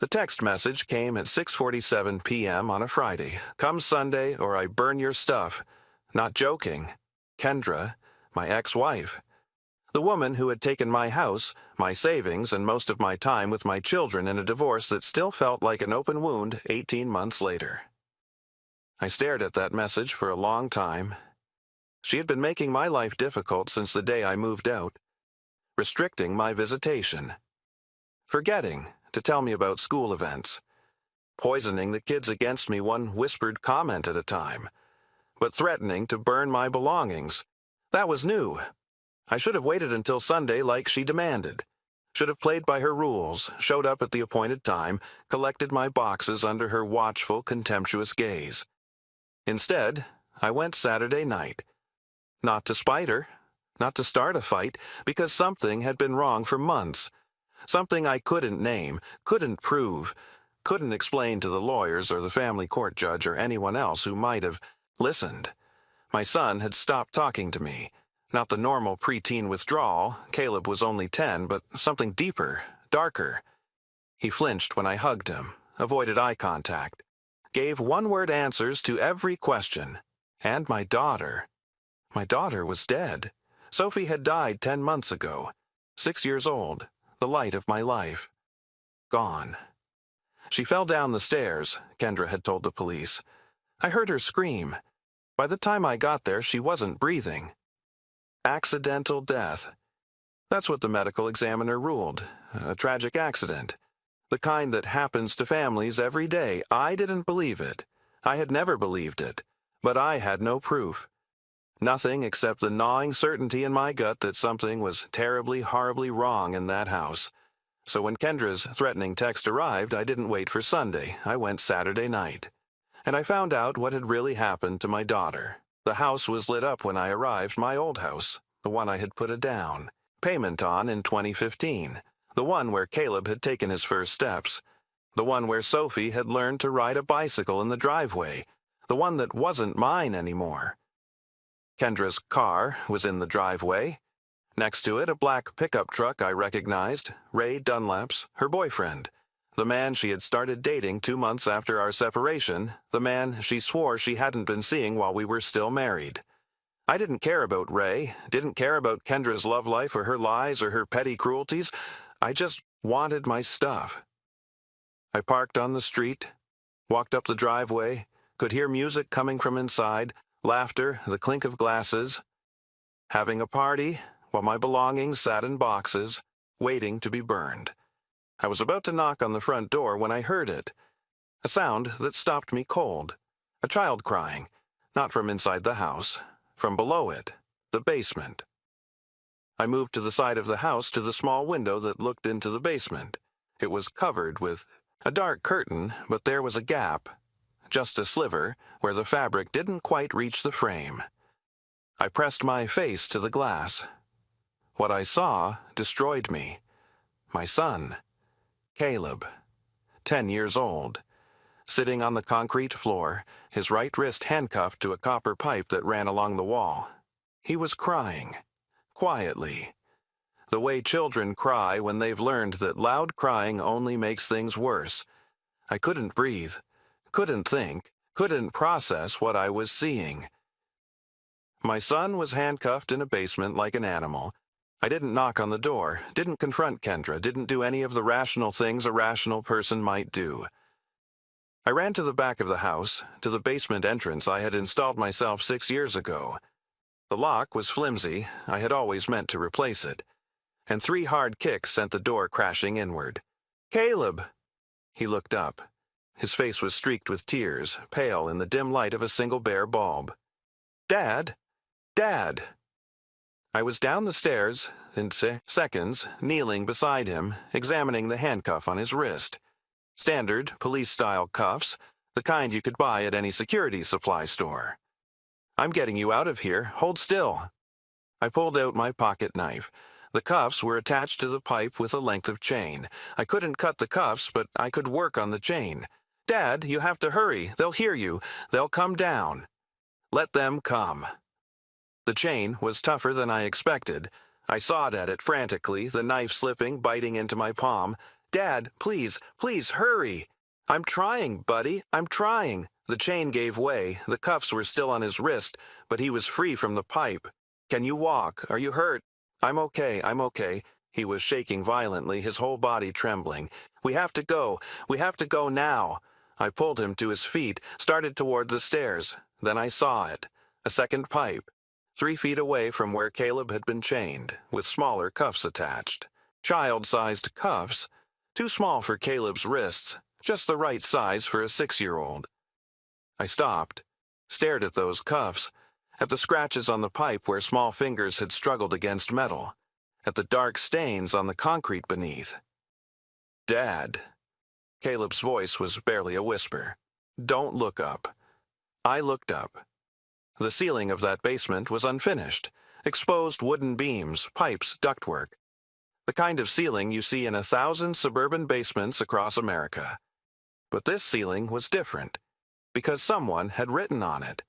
The text message came at 6:47 p.m. on a Friday. Come Sunday or I burn your stuff. Not joking. Kendra, my ex-wife. The woman who had taken my house, my savings, and most of my time with my children in a divorce that still felt like an open wound 18 months later. I stared at that message for a long time. She had been making my life difficult since the day I moved out, restricting my visitation, forgetting to tell me about school events, poisoning the kids against me one whispered comment at a time, but threatening to burn my belongings. That was new. I should have waited until Sunday like she demanded. Should have played by her rules, showed up at the appointed time, collected my boxes under her watchful, contemptuous gaze. Instead, I went Saturday night. Not to spite her, not to start a fight, because something had been wrong for months. Something I couldn't name, couldn't prove, couldn't explain to the lawyers or the family court judge or anyone else who might have listened. My son had stopped talking to me. Not the normal preteen withdrawal. Caleb was only 10, but something deeper, darker. He flinched when I hugged him, avoided eye contact, gave one-word answers to every question. And my daughter was dead. Sophie had died 10 months ago. 6 years old, the light of my life. Gone. She fell down the stairs, Kendra had told the police. I heard her scream. By the time I got there, she wasn't breathing. Accidental death. That's what the medical examiner ruled. A tragic accident. The kind that happens to families every day. I didn't believe it. I had never believed it. But I had no proof. Nothing except the gnawing certainty in my gut that something was terribly, horribly wrong in that house. So when Kendra's threatening text arrived, I didn't wait for Sunday. I went Saturday night. And I found out what had really happened to my daughter. The house was lit up when I arrived, my old house, the one I had put a down payment on in 2015, the one where Caleb had taken his first steps, the one where Sophie had learned to ride a bicycle in the driveway, the one that wasn't mine anymore. Kendra's car was in the driveway. Next to it, a black pickup truck I recognized, Ray Dunlap's, her boyfriend. The man she had started dating 2 months after our separation, the man she swore she hadn't been seeing while we were still married. I didn't care about Ray, didn't care about Kendra's love life or her lies or her petty cruelties. I just wanted my stuff. I parked on the street, walked up the driveway, could hear music coming from inside, laughter, the clink of glasses. Having a party while my belongings sat in boxes, waiting to be burned. I was about to knock on the front door when I heard it. A sound that stopped me cold. A child crying, not from inside the house, from below it, the basement. I moved to the side of the house to the small window that looked into the basement. It was covered with a dark curtain, but there was a gap, just a sliver, where the fabric didn't quite reach the frame. I pressed my face to the glass. What I saw destroyed me. My son, Caleb, 10 years old, sitting on the concrete floor, his right wrist handcuffed to a copper pipe that ran along the wall. He was crying, quietly, the way children cry when they've learned that loud crying only makes things worse. I couldn't breathe, couldn't think, couldn't process what I was seeing. My son was handcuffed in a basement like an animal. I didn't knock on the door, didn't confront Kendra, didn't do any of the rational things a rational person might do. I ran to the back of the house, to the basement entrance I had installed myself 6 years ago. The lock was flimsy, I had always meant to replace it, and 3 hard kicks sent the door crashing inward. "Caleb!" He looked up. His face was streaked with tears, pale in the dim light of a single bare bulb. "Dad! Dad!" I was down the stairs, in seconds, kneeling beside him, examining the handcuff on his wrist. Standard, police-style cuffs, the kind you could buy at any security supply store. "I'm getting you out of here. Hold still." I pulled out my pocket knife. The cuffs were attached to the pipe with a length of chain. I couldn't cut the cuffs, but I could work on the chain. "Dad, you have to hurry. They'll hear you. They'll come down." Let them come. The chain was tougher than I expected. I sawed at it frantically, the knife slipping, biting into my palm. Dad, please, please, hurry. I'm trying, buddy, I'm trying. The chain gave way, the cuffs were still on his wrist, but he was free from the pipe. Can you walk? Are you hurt? I'm okay, I'm okay. He was shaking violently, his whole body trembling. We have to go now. I pulled him to his feet, started toward the stairs. Then I saw it. A second pipe. 3 feet away from where Caleb had been chained, with smaller cuffs attached. Child-sized cuffs. Too small for Caleb's wrists, just the right size for a 6-year-old. I stopped, stared at those cuffs, at the scratches on the pipe where small fingers had struggled against metal, at the dark stains on the concrete beneath. Dad. Caleb's voice was barely a whisper. Don't look up. I looked up. The ceiling of that basement was unfinished, exposed wooden beams, pipes, ductwork. The kind of ceiling you see in 1,000 suburban basements across America. But this ceiling was different, because someone had written on it.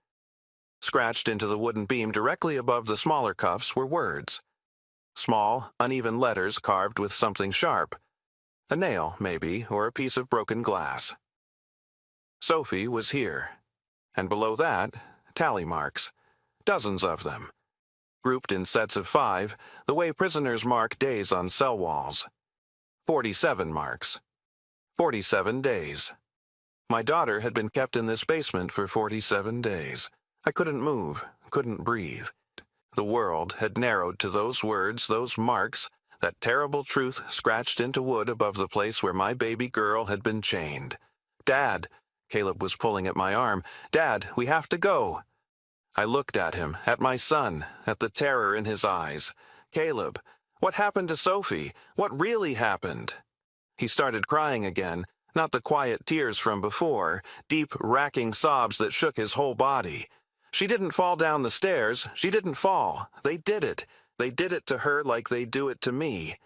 Scratched into the wooden beam directly above the smaller cuffs were words. Small, uneven letters carved with something sharp. A nail, maybe, or a piece of broken glass. Sophie was here. And below that, tally marks. Dozens of them. Grouped in sets of 5, the way prisoners mark days on cell walls. 47 marks. 47 days. My daughter had been kept in this basement for 47 days. I couldn't move, couldn't breathe. The world had narrowed to those words, those marks, that terrible truth scratched into wood above the place where my baby girl had been chained. Dad, Caleb was pulling at my arm. Dad, we have to go. I looked at him, at my son, at the terror in his eyes. Caleb, what happened to Sophie? What really happened? He started crying again, not the quiet tears from before, deep, racking sobs that shook his whole body. She didn't fall down the stairs. She didn't fall. They did it. They did it to her like they do it to me.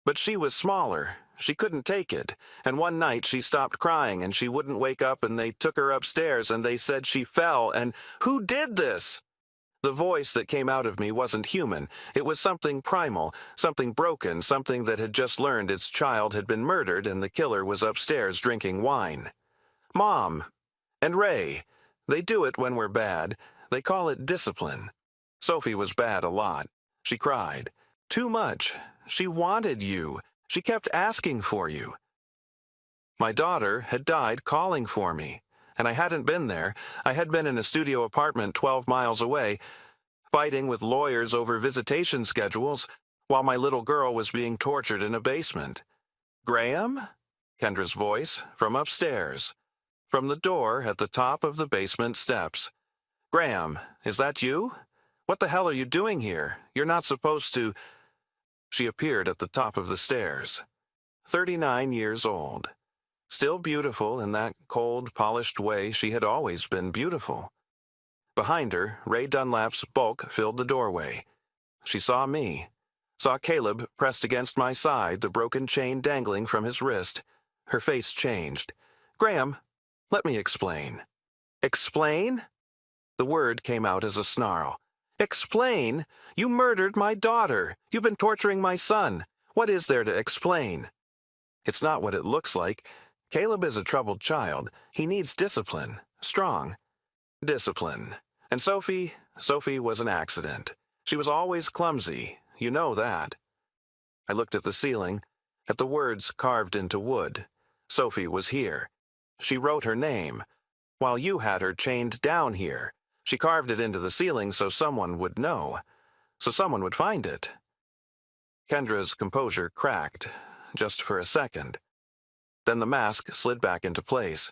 But she was smaller. She couldn't take it. And one night she stopped crying and she wouldn't wake up and they took her upstairs and they said she fell and, who did this? The voice that came out of me wasn't human. It was something primal, something broken, something that had just learned its child had been murdered and the killer was upstairs drinking wine. Mom. And Ray. They do it when we're bad. They call it discipline. Sophie was bad a lot. She cried. Too much. She wanted you. She kept asking for you. My daughter had died calling for me, and I hadn't been there. I had been in a studio apartment 12 miles away, fighting with lawyers over visitation schedules, while my little girl was being tortured in a basement. Graham? Kendra's voice, from upstairs, from the door at the top of the basement steps. Graham, is that you? What the hell are you doing here? You're not supposed to... She appeared at the top of the stairs. 39 years old. Still beautiful in that cold, polished way she had always been beautiful. Behind her, Ray Dunlap's bulk filled the doorway. She saw me. Saw Caleb pressed against my side, the broken chain dangling from his wrist. Her face changed. Graham, let me explain. Explain? The word came out as a snarl. Explain? You murdered my daughter. You've been torturing my son. What is there to explain? It's not what it looks like. Caleb is a troubled child. He needs discipline. Strong. Discipline. And Sophie was an accident. She was always clumsy. You know that. I looked at the ceiling, at the words carved into wood. Sophie was here. She wrote her name, while you had her chained down here. She carved it into the ceiling so someone would know, so someone would find it. Kendra's composure cracked, just for a second. Then the mask slid back into place.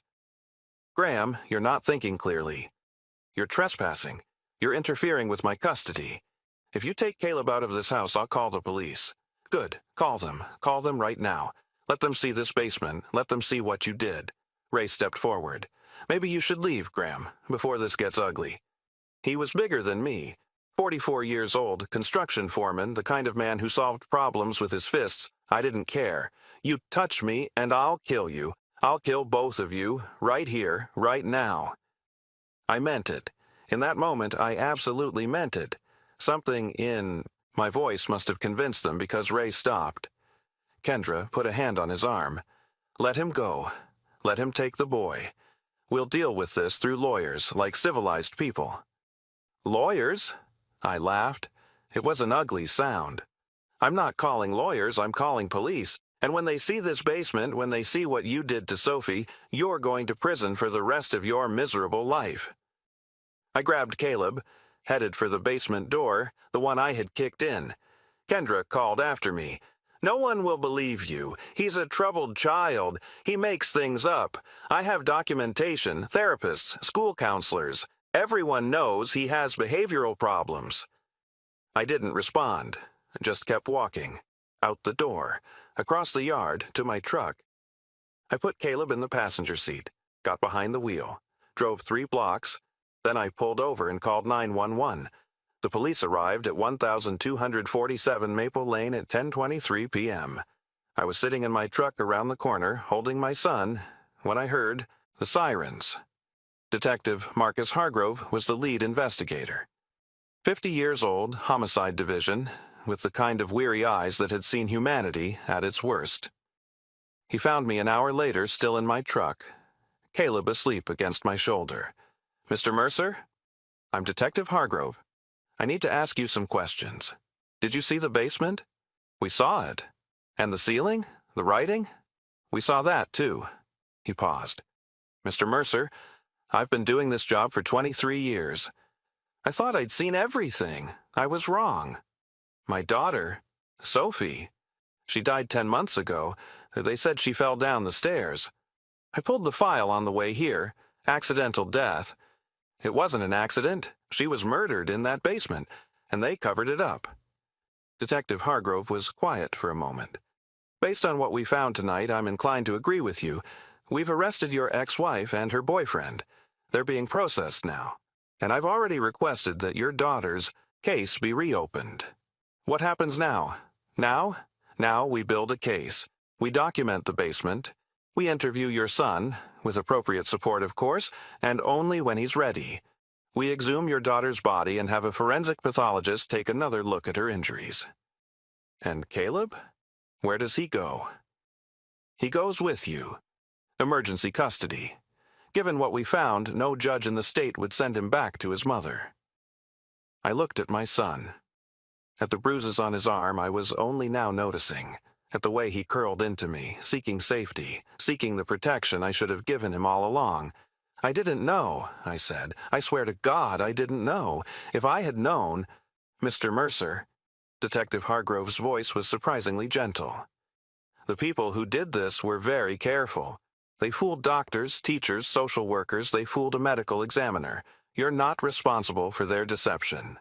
Graham, you're not thinking clearly. You're trespassing. You're interfering with my custody. If you take Caleb out of this house, I'll call the police. Good. Call them. Call them right now. Let them see this basement. Let them see what you did. Ray stepped forward. Maybe you should leave, Graham, before this gets ugly. He was bigger than me. 44 years old, construction foreman, the kind of man who solved problems with his fists. I didn't care. You touch me, and I'll kill you. I'll kill both of you, right here, right now. I meant it. In that moment, I absolutely meant it. Something in my voice must have convinced them because Ray stopped. Kendra put a hand on his arm. "Let him go. Let him take the boy. We'll deal with this through lawyers, like civilized people." "Lawyers?" I laughed. It was an ugly sound. "I'm not calling lawyers, I'm calling police. And when they see this basement, when they see what you did to Sophie, you're going to prison for the rest of your miserable life." I grabbed Caleb, headed for the basement door, the one I had kicked in. Kendra called after me. "No one will believe you. He's a troubled child. He makes things up. I have documentation, therapists, school counselors. Everyone knows he has behavioral problems." I didn't respond, just kept walking, out the door, across the yard to my truck. I put Caleb in the passenger seat, got behind the wheel, drove 3 blocks, then I pulled over and called 911. The police arrived at 1247 Maple Lane at 10:23 p.m. I was sitting in my truck around the corner, holding my son, when I heard the sirens. Detective Marcus Hargrove was the lead investigator. 50 years old, homicide division, with the kind of weary eyes that had seen humanity at its worst. He found me an hour later still in my truck, Caleb asleep against my shoulder. "Mr. Mercer? I'm Detective Hargrove. I need to ask you some questions. Did you see the basement?" "We saw it. And the ceiling? The writing?" "We saw that, too." He paused. "Mr. Mercer, I've been doing this job for 23 years. I thought I'd seen everything. I was wrong. My daughter, Sophie, she died 10 months ago. They said she fell down the stairs. I pulled the file on the way here. Accidental death. It wasn't an accident. She was murdered in that basement, and they covered it up." Detective Hargrove was quiet for a moment. "Based on what we found tonight, I'm inclined to agree with you. We've arrested your ex-wife and her boyfriend. They're being processed now, and I've already requested that your daughter's case be reopened. What happens now? Now we build a case. We document the basement. We interview your son, with appropriate support, of course, and only when he's ready. We exhume your daughter's body and have a forensic pathologist take another look at her injuries." "And Caleb? Where does he go?" "He goes with you. Emergency custody. Given what we found, no judge in the state would send him back to his mother." I looked at my son. At the bruises on his arm I was only now noticing, at the way he curled into me, seeking safety, seeking the protection I should have given him all along. "I didn't know," I said. "I swear to God I didn't know. If I had known—" "Mr. Mercer," Detective Hargrove's voice was surprisingly gentle. "The people who did this were very careful. They fooled doctors, teachers, social workers. They fooled a medical examiner. You're not responsible for their deception.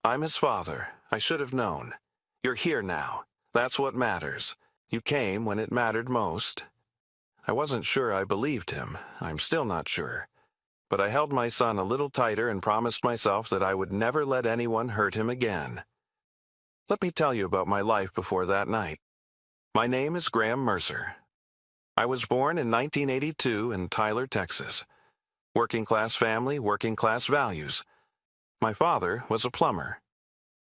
I'm his father. I should have known. You're here now. That's what matters. You came when it mattered most." I wasn't sure I believed him. I'm still not sure. But I held my son a little tighter and promised myself that I would never let anyone hurt him again. Let me tell you about my life before that night. My name is Graham Mercer. I was born in 1982 in Tyler, Texas. Working-class family, working-class values. My father was a plumber.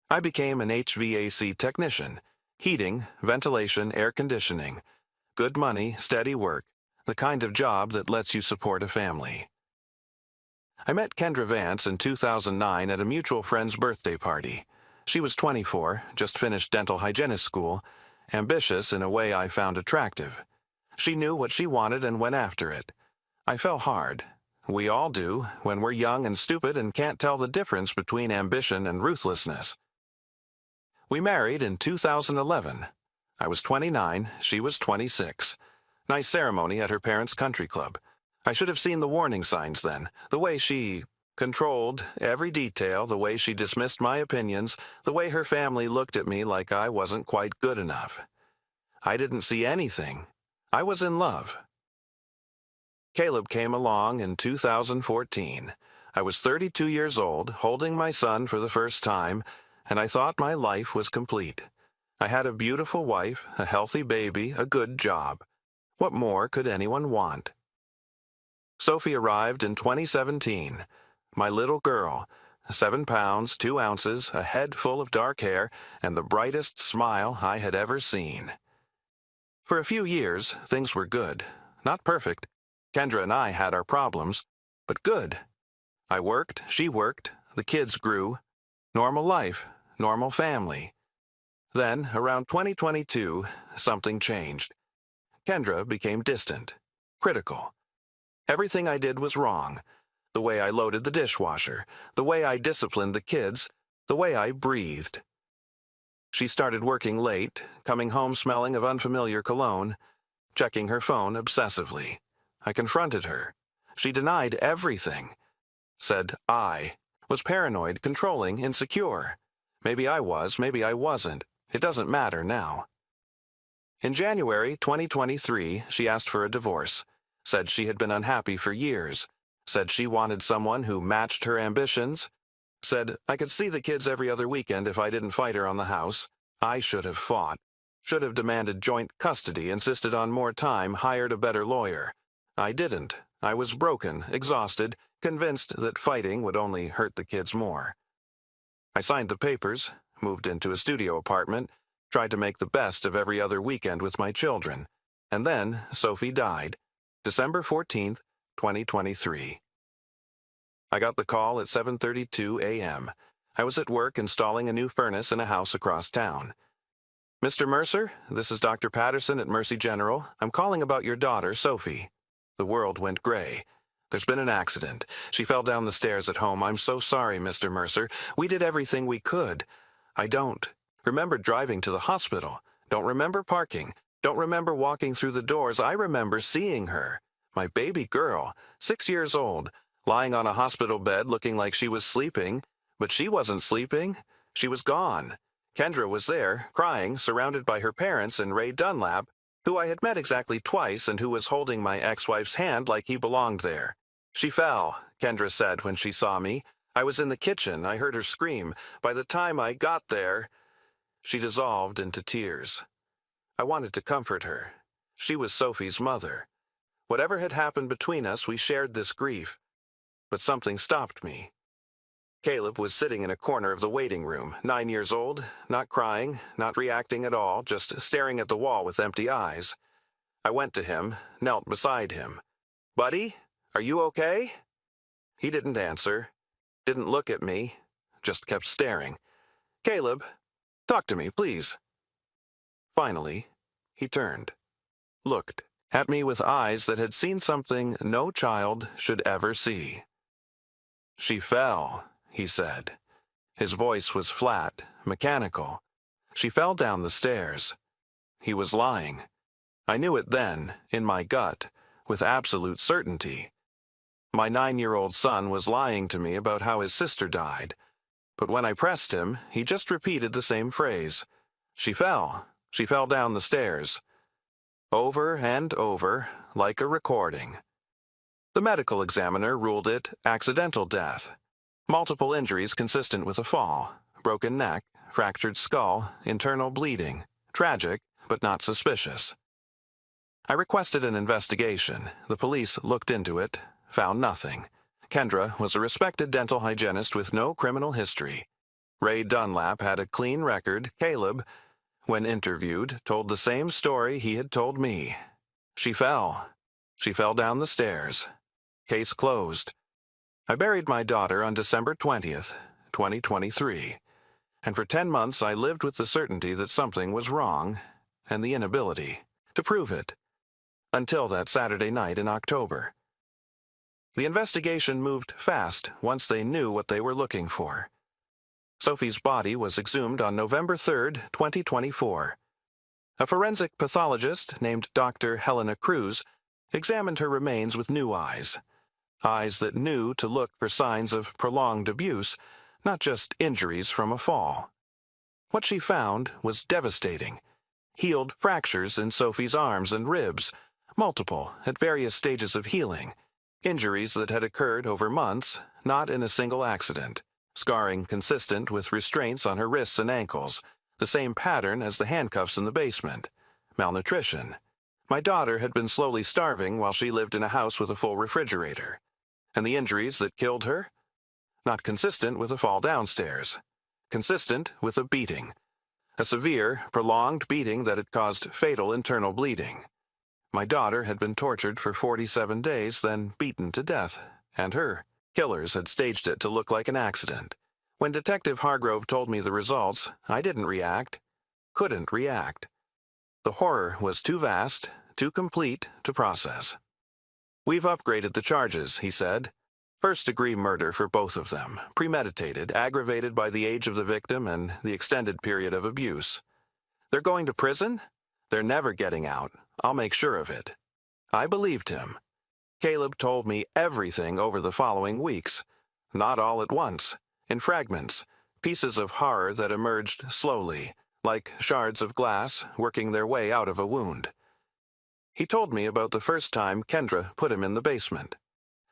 I became an HVAC technician. Heating, ventilation, air conditioning. Good money, steady work. The kind of job that lets you support a family. I met Kendra Vance in 2009 at a mutual friend's birthday party. She was 24, just finished dental hygienist school, ambitious in a way I found attractive. She knew what she wanted and went after it. I fell hard. We all do, when we're young and stupid and can't tell the difference between ambition and ruthlessness. We married in 2011. I was 29, she was 26. Nice ceremony at her parents' country club. I should have seen the warning signs then, the way she controlled every detail, the way she dismissed my opinions, the way her family looked at me like I wasn't quite good enough. I didn't see anything. I was in love. Caleb came along in 2014. I was 32 years old, holding my son for the first time, and I thought my life was complete. I had a beautiful wife, a healthy baby, a good job. What more could anyone want? Sophie arrived in 2017. My little girl, 7 pounds, 2 ounces, a head full of dark hair, and the brightest smile I had ever seen. For a few years, things were good. Not perfect. Kendra and I had our problems, but good. I worked, she worked, the kids grew. Normal life, normal family. Then, around 2022, something changed. Kendra became distant, critical. Everything I did was wrong. The way I loaded the dishwasher, the way I disciplined the kids, the way I breathed. She started working late, coming home smelling of unfamiliar cologne, checking her phone obsessively. I confronted her. She denied everything. Said I was paranoid, controlling, insecure. Maybe I was, maybe I wasn't. It doesn't matter now. In January 2023, she asked for a divorce. Said she had been unhappy for years. Said she wanted someone who matched her ambitions. Said I could see the kids every other weekend if I didn't fight her on the house. I should have fought. Should have demanded joint custody, insisted on more time, hired a better lawyer. I didn't. I was broken, exhausted, convinced that fighting would only hurt the kids more. I signed the papers, moved into a studio apartment, tried to make the best of every other weekend with my children. And then Sophie died, December 14th, 2023. I got the call at 7:32 a.m. I was at work installing a new furnace in a house across town. Mr. Mercer, this is Dr. Patterson at Mercy General. I'm calling about your daughter, Sophie. The world went gray. There's been an accident. She fell down the stairs at home. I'm so sorry, Mr. Mercer. We did everything we could. I don't remember driving to the hospital. Don't remember parking. Don't remember walking through the doors. I remember seeing her. My baby girl, 6 years old, lying on a hospital bed looking like she was sleeping. But she wasn't sleeping. She was gone. Kendra was there, crying, surrounded by her parents and Ray Dunlap, who I had met exactly twice and who was holding my ex-wife's hand like he belonged there. She fell, Kendra said when she saw me. I was in the kitchen. I heard her scream. By the time I got there, she dissolved into tears. I wanted to comfort her. She was Sophie's mother. Whatever had happened between us, we shared this grief. But something stopped me. Caleb was sitting in a corner of the waiting room, 9 years old, not crying, not reacting at all, just staring at the wall with empty eyes. I went to him, knelt beside him. "Buddy, are you okay?" He didn't answer, didn't look at me, just kept staring. "Caleb, talk to me, please." Finally, he turned, looked at me with eyes that had seen something no child should ever see. "She fell," he said. His voice was flat, mechanical. "She fell down the stairs." He was lying. I knew it then, in my gut, with absolute certainty. My 9-year-old son was lying to me about how his sister died. But when I pressed him, he just repeated the same phrase. "She fell. She fell down the stairs." Over and over, like a recording. The medical examiner ruled it accidental death. Multiple injuries consistent with a fall, broken neck, fractured skull, internal bleeding. Tragic, but not suspicious. I requested an investigation. The police looked into it, found nothing. Kendra was a respected dental hygienist with no criminal history. Ray Dunlap had a clean record. Caleb, when interviewed, told the same story he had told me. She fell. She fell down the stairs. Case closed. I buried my daughter on December 20th, 2023, and for 10 months I lived with the certainty that something was wrong and the inability to prove it, until that Saturday night in October. The investigation moved fast once they knew what they were looking for. Sophie's body was exhumed on November 3rd, 2024. A forensic pathologist named Dr. Helena Cruz examined her remains with new eyes. Eyes that knew to look for signs of prolonged abuse, not just injuries from a fall. What she found was devastating. Healed fractures in Sophie's arms and ribs, multiple at various stages of healing. Injuries that had occurred over months, not in a single accident. Scarring consistent with restraints on her wrists and ankles, the same pattern as the handcuffs in the basement. Malnutrition. My daughter had been slowly starving while she lived in a house with a full refrigerator. And the injuries that killed her? Not consistent with a fall downstairs. Consistent with a beating. a severe, prolonged beating that had caused fatal internal bleeding. My daughter had been tortured for 47 days, then beaten to death, and her killers had staged it to look like an accident. When Detective Hargrove told me the results, I didn't react. Couldn't react. The horror was too vast, too complete to process. "We've upgraded the charges," he said. First-degree murder for both of them, premeditated, aggravated by the age of the victim and the extended period of abuse. "They're going to prison? They're never getting out. I'll make sure of it." I believed him. Caleb told me everything over the following weeks. Not all at once, in fragments, pieces of horror that emerged slowly, like shards of glass working their way out of a wound. He told me about the first time Kendra put him in the basement.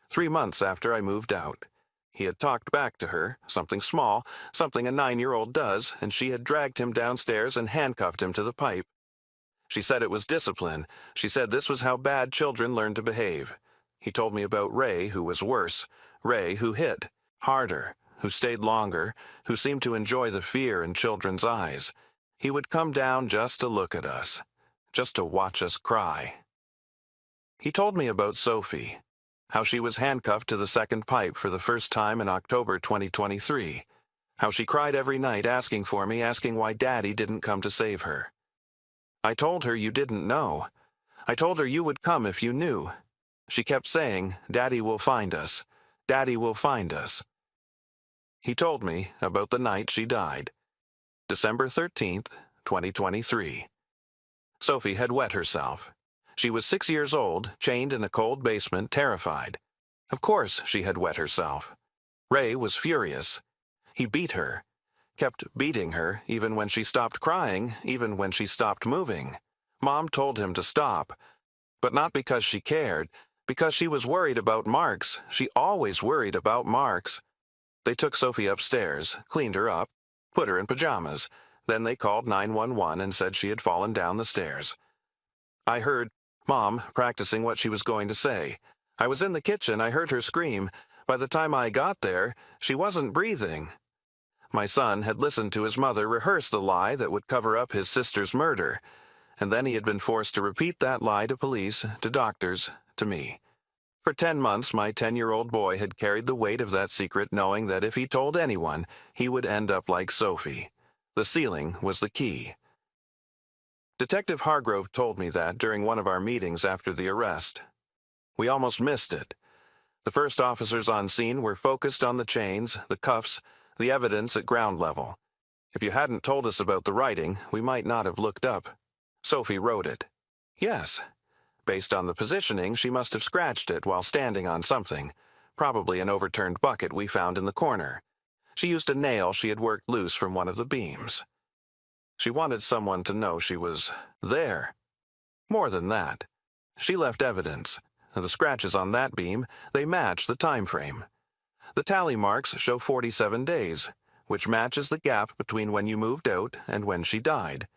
3 months after I moved out. He had talked back to her, something small, something a 9-year-old does, and she had dragged him downstairs and handcuffed him to the pipe. She said it was discipline. She said this was how bad children learn to behave. He told me about Ray, who was worse. Ray, who hit harder, who stayed longer, who seemed to enjoy the fear in children's eyes. He would come down just to look at us, just to watch us cry. He told me about Sophie, how she was handcuffed to the second pipe for the first time in October 2023, how she cried every night asking for me, asking why Daddy didn't come to save her. I told her you didn't know. I told her you would come if you knew. She kept saying, "Daddy will find us. Daddy will find us." He told me about the night she died. December 13th, 2023. Sophie had wet herself. She was 6 years old, chained in a cold basement, terrified. Of course she had wet herself. Ray was furious. He beat her. Kept beating her, even when she stopped crying, even when she stopped moving. Mom told him to stop. But not because she cared, because she was worried about marks. She always worried about marks. They took Sophie upstairs, cleaned her up, put her in pajamas. Then they called 911 and said she had fallen down the stairs. I heard Mom practicing what she was going to say. I was in the kitchen. I heard her scream. By the time I got there, she wasn't breathing. My son had listened to his mother rehearse the lie that would cover up his sister's murder, and then he had been forced to repeat that lie to police, to doctors, to me. For 10 months, my 10-year-old boy had carried the weight of that secret, knowing that if he told anyone, he would end up like Sophie. The ceiling was the key. Detective Hargrove told me that during one of our meetings after the arrest. We almost missed it. The first officers on scene were focused on the chains, the cuffs, the evidence at ground level. If you hadn't told us about the writing, we might not have looked up. Sophie wrote it. Yes. Based on the positioning, she must have scratched it while standing on something, probably an overturned bucket we found in the corner. She used a nail she had worked loose from one of the beams. She wanted someone to know she was there. More than that, she left evidence. The scratches on that beam, they match the time frame. The tally marks show 47 days, which matches the gap between when you moved out and when she died.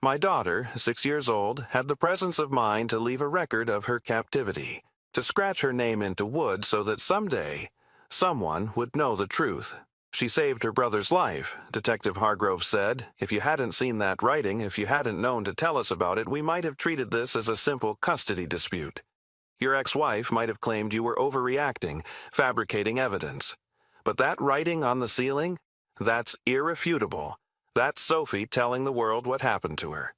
My daughter, 6 years old, had the presence of mind to leave a record of her captivity, to scratch her name into wood so that someday, someone would know the truth. She saved her brother's life, Detective Hargrove said. If you hadn't seen that writing, if you hadn't known to tell us about it, we might have treated this as a simple custody dispute. Your ex-wife might have claimed you were overreacting, fabricating evidence. But that writing on the ceiling? That's irrefutable. That's Sophie telling the world what happened to her.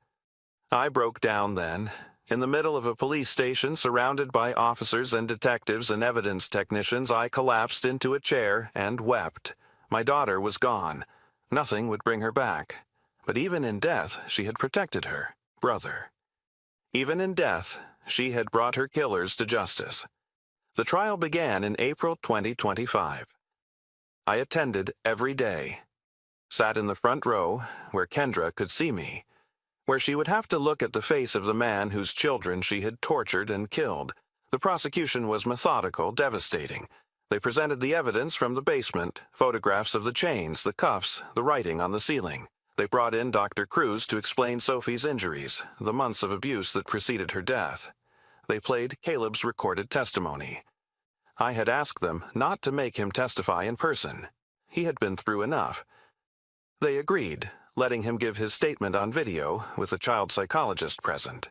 I broke down then, in the middle of a police station surrounded by officers and detectives and evidence technicians. I collapsed into a chair and wept. My daughter was gone. Nothing would bring her back. But even in death, she had protected her brother. Even in death, she had brought her killers to justice. The trial began in April 2025. I attended every day. Sat in the front row, where Kendra could see me, where she would have to look at the face of the man whose children she had tortured and killed. The prosecution was methodical, devastating. They presented the evidence from the basement, photographs of the chains, the cuffs, the writing on the ceiling. They brought in Dr. Cruz to explain Sophie's injuries, the months of abuse that preceded her death. They played Caleb's recorded testimony. I had asked them not to make him testify in person. He had been through enough. They agreed, letting him give his statement on video with a child psychologist present.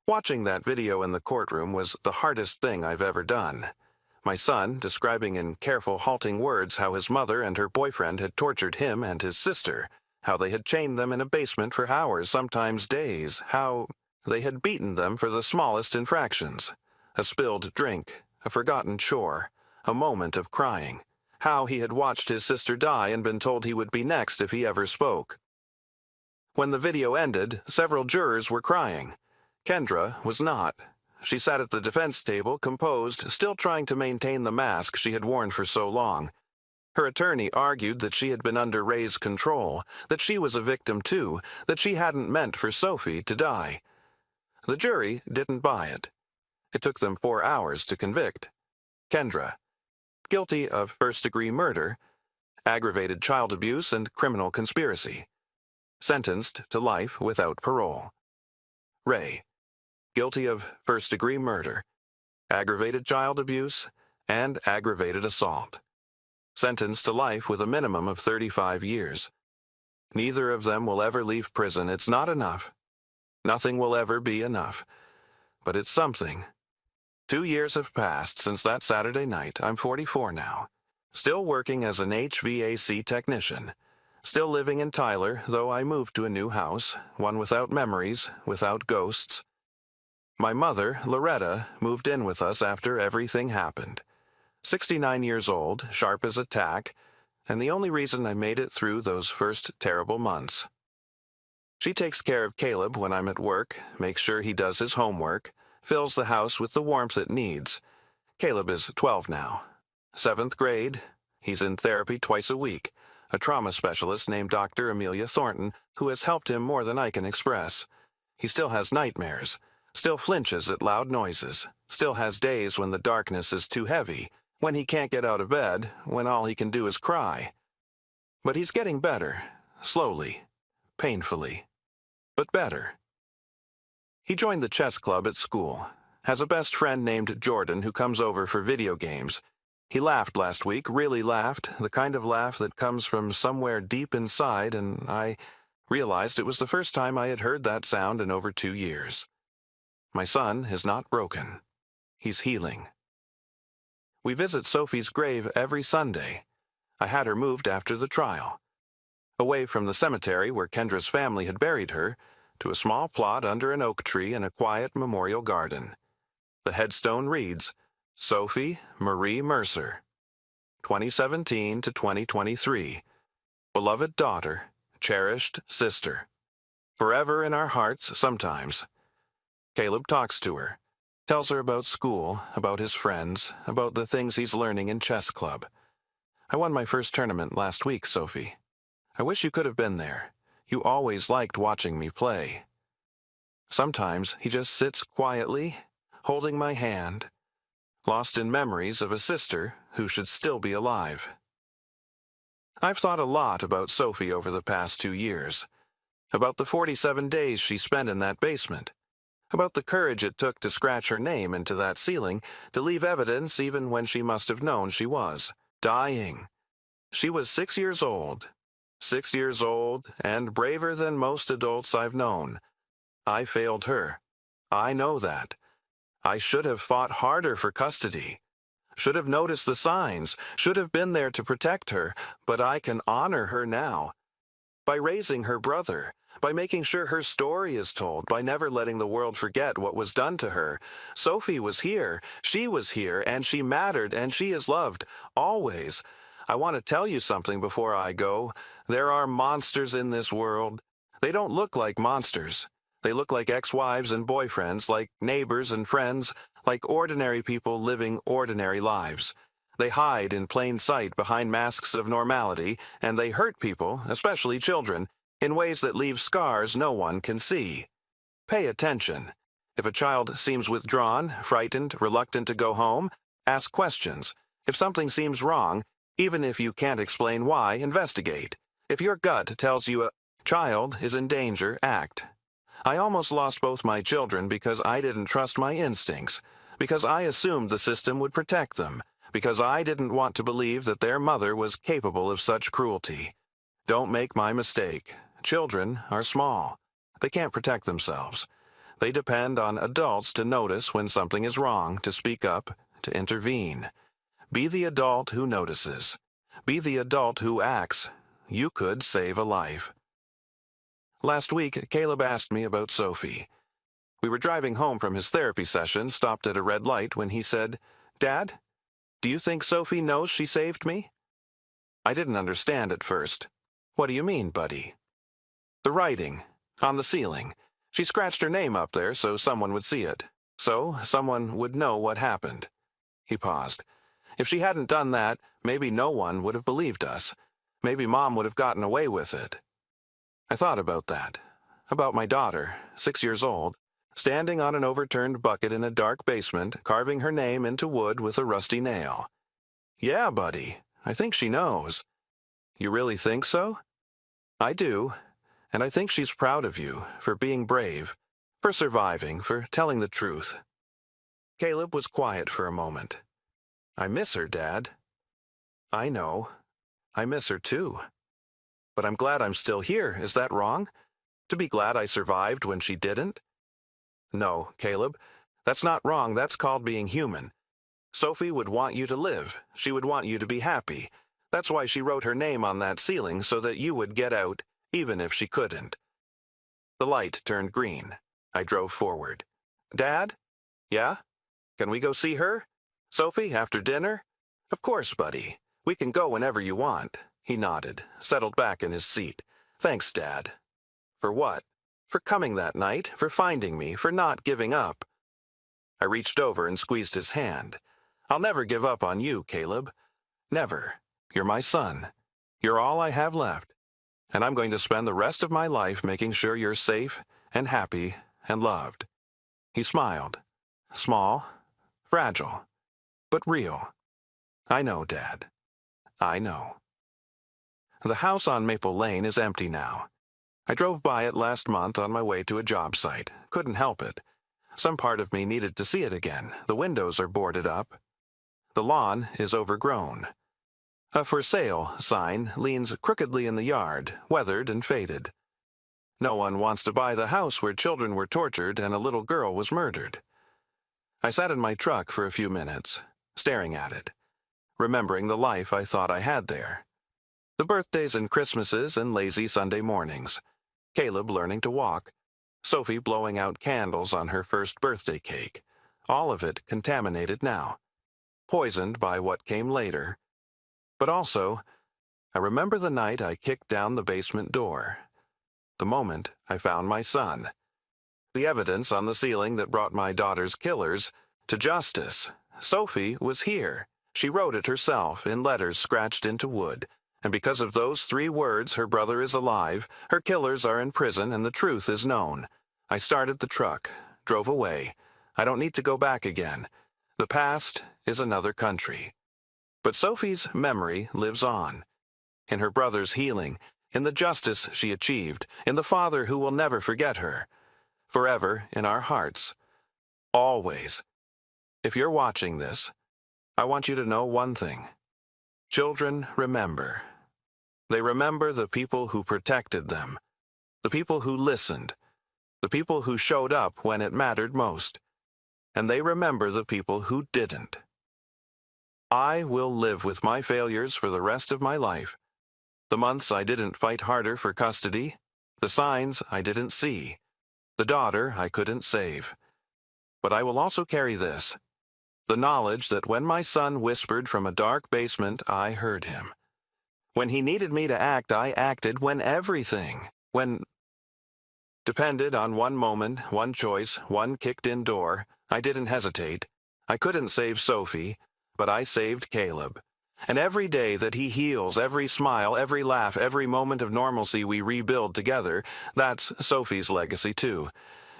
Watching that video in the courtroom was the hardest thing I've ever done. My son describing in careful, halting words how his mother and her boyfriend had tortured him and his sister, how they had chained them in a basement for hours, sometimes days, how they had beaten them for the smallest infractions. A spilled drink, a forgotten chore, a moment of crying, how he had watched his sister die and been told he would be next if he ever spoke. When the video ended, several jurors were crying. Kendra was not. She sat at the defense table, composed, still trying to maintain the mask she had worn for so long. Her attorney argued that she had been under Ray's control, that she was a victim too, that she hadn't meant for Sophie to die. The jury didn't buy it. It took them 4 hours to convict. Kendra, guilty of first-degree murder, aggravated child abuse, and criminal conspiracy. Sentenced to life without parole. Ray, guilty of first-degree murder, aggravated child abuse, and aggravated assault. Sentenced to life with a minimum of 35 years. Neither of them will ever leave prison. It's not enough. Nothing will ever be enough. But it's something. 2 years have passed since that Saturday night. I'm 44 now. Still working as an HVAC technician. Still living in Tyler, though I moved to a new house, one without memories, without ghosts. My mother, Loretta, moved in with us after everything happened. 69 years old, sharp as a tack, and the only reason I made it through those first terrible months. She takes care of Caleb when I'm at work, makes sure he does his homework, fills the house with the warmth it needs. Caleb is 12 now. 7th grade. He's in therapy twice a week. A trauma specialist named Dr. Amelia Thornton, who has helped him more than I can express. He still has nightmares, still flinches at loud noises, still has days when the darkness is too heavy, when he can't get out of bed, when all he can do is cry. But he's getting better, slowly, painfully, but better. He joined the chess club at school, has a best friend named Jordan who comes over for video games. He laughed last week, really laughed, the kind of laugh that comes from somewhere deep inside, and I realized it was the first time I had heard that sound in over 2 years. My son is not broken. He's healing. We visit Sophie's grave every Sunday. I had her moved after the trial. Away from the cemetery where Kendra's family had buried her, to a small plot under an oak tree in a quiet memorial garden. The headstone reads, Sophie Marie Mercer, 2017 to 2023. Beloved daughter, cherished sister. Forever in our hearts sometimes. Caleb talks to her. Tells her about school, about his friends, about the things he's learning in chess club. I won my first tournament last week, Sophie. I wish you could have been there. You always liked watching me play. Sometimes he just sits quietly, holding my hand, lost in memories of a sister who should still be alive. I've thought a lot about Sophie over the past 2 years, about the 47 days she spent in that basement, about the courage it took to scratch her name into that ceiling, to leave evidence even when she must have known she was dying. She was 6 years old. 6 years old and braver than most adults I've known. I failed her. I know that. I should have fought harder for custody. Should have noticed the signs. Should have been there to protect her. But I can honor her now. By raising her brother. By making sure her story is told. By never letting the world forget what was done to her. Sophie was here. She was here. And she mattered. And she is loved. Always. I want to tell you something before I go. There are monsters in this world. They don't look like monsters. They look like ex-wives and boyfriends, like neighbors and friends, like ordinary people living ordinary lives. They hide in plain sight behind masks of normality, and they hurt people, especially children, in ways that leave scars no one can see. Pay attention. If a child seems withdrawn, frightened, reluctant to go home, ask questions. If something seems wrong, even if you can't explain why, investigate. If your gut tells you a child is in danger, act. I almost lost both my children because I didn't trust my instincts, because I assumed the system would protect them, because I didn't want to believe that their mother was capable of such cruelty. Don't make my mistake. Children are small. They can't protect themselves. They depend on adults to notice when something is wrong, to speak up, to intervene. Be the adult who notices. Be the adult who acts. You could save a life. Last week, Caleb asked me about Sophie. We were driving home from his therapy session, stopped at a red light when he said, "Dad, do you think Sophie knows she saved me?" I didn't understand at first. "What do you mean, buddy?" "The writing. On the ceiling. She scratched her name up there so someone would see it. So someone would know what happened." He paused. "If she hadn't done that, maybe no one would have believed us. Maybe Mom would have gotten away with it." I thought about that. About my daughter, 6 years old, standing on an overturned bucket in a dark basement, carving her name into wood with a rusty nail. "Yeah, buddy, I think she knows." "You really think so?" "I do, and I think she's proud of you for being brave, for surviving, for telling the truth." Caleb was quiet for a moment. "I miss her, Dad." "I know. I miss her too. But I'm glad I'm still here. Is that wrong? To be glad I survived when she didn't?" "No, Caleb. That's not wrong. That's called being human. Sophie would want you to live. She would want you to be happy. That's why she wrote her name on that ceiling so that you would get out, even if she couldn't." The light turned green. I drove forward. "Dad?" "Yeah? Can we go see her? Sophie, after dinner?" "Of course, buddy. We can go whenever you want." He nodded, settled back in his seat. "Thanks, Dad." "For what?" "For coming that night, for finding me, for not giving up." I reached over and squeezed his hand. "I'll never give up on you, Caleb. Never. You're my son. You're all I have left. And I'm going to spend the rest of my life making sure you're safe and happy and loved." He smiled. Small, fragile, but real. "I know, Dad. I know." The house on Maple Lane is empty now. I drove by it last month on my way to a job site. Couldn't help it. Some part of me needed to see it again. The windows are boarded up. The lawn is overgrown. A "for sale" sign leans crookedly in the yard, weathered and faded. No one wants to buy the house where children were tortured and a little girl was murdered. I sat in my truck for a few minutes, staring at it, remembering the life I thought I had there. The birthdays and Christmases and lazy Sunday mornings. Caleb learning to walk. Sophie blowing out candles on her first birthday cake. All of it contaminated now. Poisoned by what came later. But also, I remember the night I kicked down the basement door. The moment I found my son. The evidence on the ceiling that brought my daughter's killers to justice. Sophie was here. She wrote it herself in letters scratched into wood. And because of those 3 words, her brother is alive, her killers are in prison, and the truth is known. I started the truck, drove away. I don't need to go back again. The past is another country. But Sophie's memory lives on. In her brother's healing, in the justice she achieved, in the father who will never forget her. Forever in our hearts. Always. If you're watching this, I want you to know one thing. Children remember. They remember the people who protected them, the people who listened, the people who showed up when it mattered most, and they remember the people who didn't. I will live with my failures for the rest of my life. The months I didn't fight harder for custody, the signs I didn't see, the daughter I couldn't save. But I will also carry this. The knowledge that when my son whispered from a dark basement, I heard him. When he needed me to act, I acted. When everything, depended on one moment, one choice, one kicked-in door, I didn't hesitate. I couldn't save Sophie, but I saved Caleb. And every day that he heals, every smile, every laugh, every moment of normalcy we rebuild together, that's Sophie's legacy too.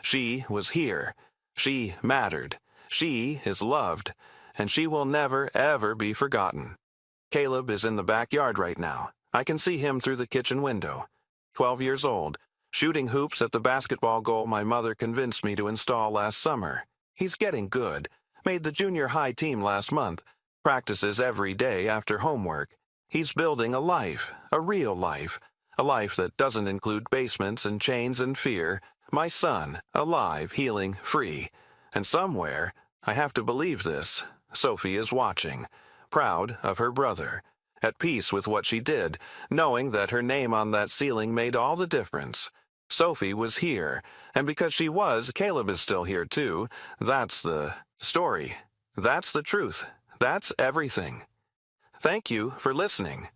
She was here. She mattered. She is loved, and she will never, ever be forgotten. Caleb is in the backyard right now. I can see him through the kitchen window. 12 years old, shooting hoops at the basketball goal my mother convinced me to install last summer. He's getting good. Made the junior high team last month. Practices every day after homework. He's building a life, a real life. A life that doesn't include basements and chains and fear. My son, alive, healing, free. And somewhere, I have to believe this, Sophie is watching, proud of her brother, at peace with what she did, knowing that her name on that ceiling made all the difference. Sophie was here, and because she was, Caleb is still here too. That's the story. That's the truth. That's everything. Thank you for listening.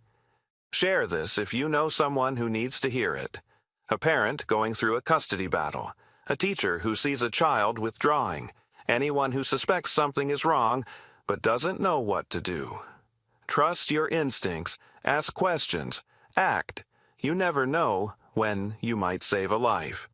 Share this if you know someone who needs to hear it. A parent going through a custody battle. A teacher who sees a child withdrawing. Anyone who suspects something is wrong but doesn't know what to do. Trust your instincts. Ask questions. Act. You never know when you might save a life.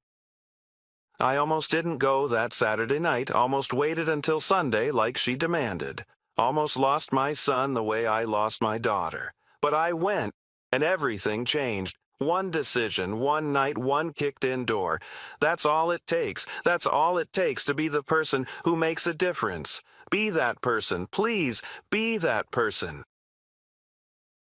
I almost didn't go that Saturday night, almost waited until Sunday like she demanded. Almost lost my son the way I lost my daughter. But I went, and everything changed. One decision, one night, one kicked-in door. That's all it takes. That's all it takes to be the person who makes a difference. Be that person. Please, be that person.